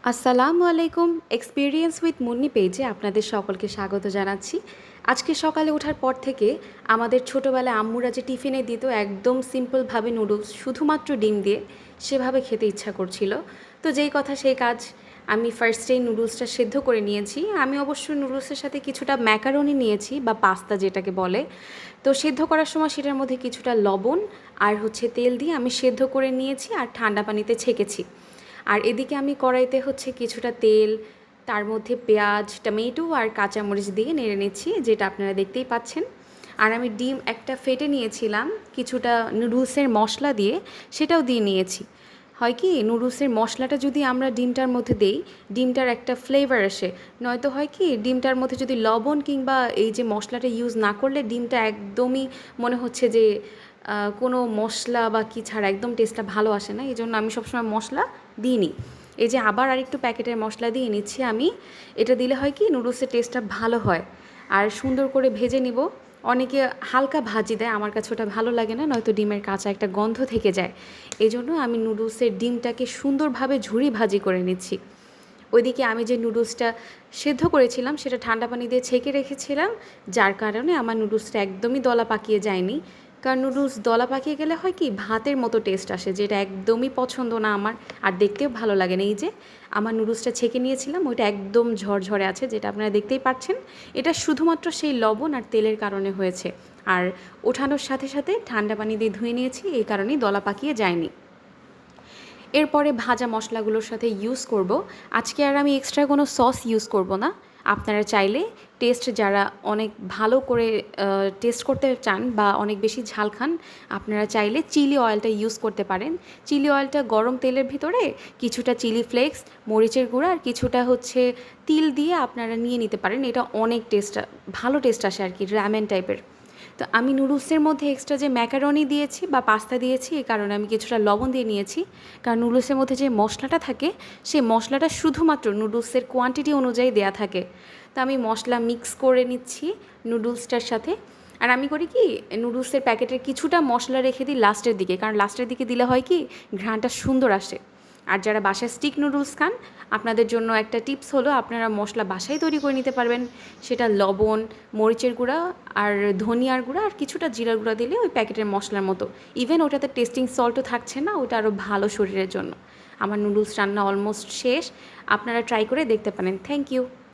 আসসালামু আলাইকুম। Experience with Munni পেজে আপনাদের সকলকে স্বাগত জানাচ্ছি। আজকে সকালে ওঠার পর থেকে আমাদের ছোটোবেলায় আম্মুরা যে টিফিনে দিত একদম সিম্পলভাবে নুডলস শুধুমাত্র ডিম দিয়ে, সেভাবে খেতে ইচ্ছা করছিল। তো যেই কথা সেই কাজ, আমি ফার্স্টেই নুডলসটা সেদ্ধ করে নিয়েছি। আমি অবশ্য নুডলসের সাথে কিছুটা ম্যাকারনি নিয়েছি বা পাস্তা যেটাকে বলে। তো সেদ্ধ করার সময় সেটার মধ্যে কিছুটা লবণ আর তেল দিয়ে আমি সেদ্ধ করে নিয়েছি আর ঠান্ডা পানিতে ছেঁকেছি। আর এদিকে আমি কড়াইতে কিছুটা তেল, তার মধ্যে পেঁয়াজ, টমেটো আর কাঁচামরিচ দিয়ে নেড়ে নিচ্ছি, যেটা আপনারা দেখতেই পাচ্ছেন। আর আমি ডিম একটা ফেটে নিয়েছিলাম কিছুটা নুডলসের মশলা দিয়ে, সেটাও দিয়ে নিয়েছি। হয় কি, নুডলসের মশলাটা যদি আমরা ডিমটার মধ্যে দেই, ডিমটার একটা ফ্লেভার আসে। নয়তো হয় কি, ডিমটার মধ্যে যদি লবণ কিংবা এই যে মশলাটা ইউজ না করলে ডিমটা একদমই মনে হচ্ছে যে কোনো মশলা বা কী ছাড়া একদম টেস্টটা ভালো আসে না। এই জন্য আমি সবসময় মশলা দিইনি। এই যে আবার আরেকটু প্যাকেটের মশলা দিয়ে নিচ্ছি আমি। এটা দিলে হয় কি, নুডলসের টেস্টটা ভালো হয়। আর সুন্দর করে ভেজে নিব। অনেকে হালকা ভাজি দেয়, আমার কাছে ওটা ভালো লাগে না, নয়তো ডিমের কাঁচা একটা গন্ধ থেকে যায়। এই জন্য আমি নুডলসের ডিমটাকে সুন্দরভাবে ঝুরি ভাজি করে নিচ্ছি। ওইদিকে আমি যে নুডলসটা সেদ্ধ করেছিলাম সেটা ঠান্ডা পানি দিয়ে ছেঁকে রেখেছিলাম, যার কারণে আমার নুডলসটা একদমই দলা পাকিয়ে যায়নি। কারণ নুডলস দলা পাকিয়ে গেলে হয় কি, ভাতের মতো টেস্ট আসে, যেটা একদমই পছন্দ না আমার, আর দেখতেও ভালো লাগে না। এই যে আমার নুডলসটা ছেঁকে নিয়েছিলাম, ওইটা একদম ঝরঝরে আছে, যেটা আপনারা দেখতেই পাচ্ছেন। এটা শুধুমাত্র সেই লবণ আর তেলের কারণে হয়েছে। আর ওঠানোর সাথে সাথে ঠান্ডা পানি দিয়ে ধুয়ে নিয়েছি, এই কারণেই দলা পাকিয়ে যায়নি। এরপরে ভাজা মশলাগুলোর সাথে ইউজ করব। আজকে আর আমি এক্সট্রা কোনো সস ইউজ করব না। আপনারা চাইলে টেস্ট যারা অনেক ভালো করে টেস্ট করতে চান বা অনেক বেশি ঝাল খান, আপনারা চাইলে চিলি অয়েলটা ইউজ করতে পারেন। চিলি অয়েলটা গরম তেলের ভিতরে কিছুটা চিলি ফ্লেক্স, মরিচের গুঁড়া আর কিছুটা তিল দিয়ে আপনারা নিয়ে নিতে পারেন। এটা অনেক ভালো টেস্ট আসে আর কি, র্যামেন টাইপের। তো আমি নুডলসের মধ্যে এক্সট্রা যে ম্যাকারনি দিয়েছি বা পাস্তা দিয়েছি, এই কারণে আমি কিছুটা লবণ দিয়ে নিয়েছি। কারণ নুডলসের মধ্যে যে মশলাটা থাকে, সেই মশলাটা শুধুমাত্র নুডলসের কোয়ান্টিটি অনুযায়ী দেয়া থাকে। তো আমি মশলা মিক্স করে নিচ্ছি নুডলসটার সাথে। আর আমি করি কি, নুডলসের প্যাকেটের কিছুটা মশলা রেখে দিই লাস্টের দিকে, কারণ লাস্টের দিকে দিলে হয় কি, ঘ্রাণটা সুন্দর আসে। আর যারা বাসায় স্টিক নুডলস খান, আপনাদের জন্য একটা টিপস হলো, আপনারা মশলা বাসায় তৈরি করে নিতে পারবেন। সেটা লবণ, মরিচের গুঁড়া আর ধনিয়ার গুঁড়া আর কিছুটা জিরার গুঁড়া দিলে ওই প্যাকেটের মশলার মতো। ইভেন ওটাতে টেস্টিং সল্টও থাকছে না, ওটা আরও ভালো শরীরের জন্য। আমার নুডলস রান্না অলমোস্ট শেষ, আপনারা ট্রাই করে দেখতে পারেন। Thank you.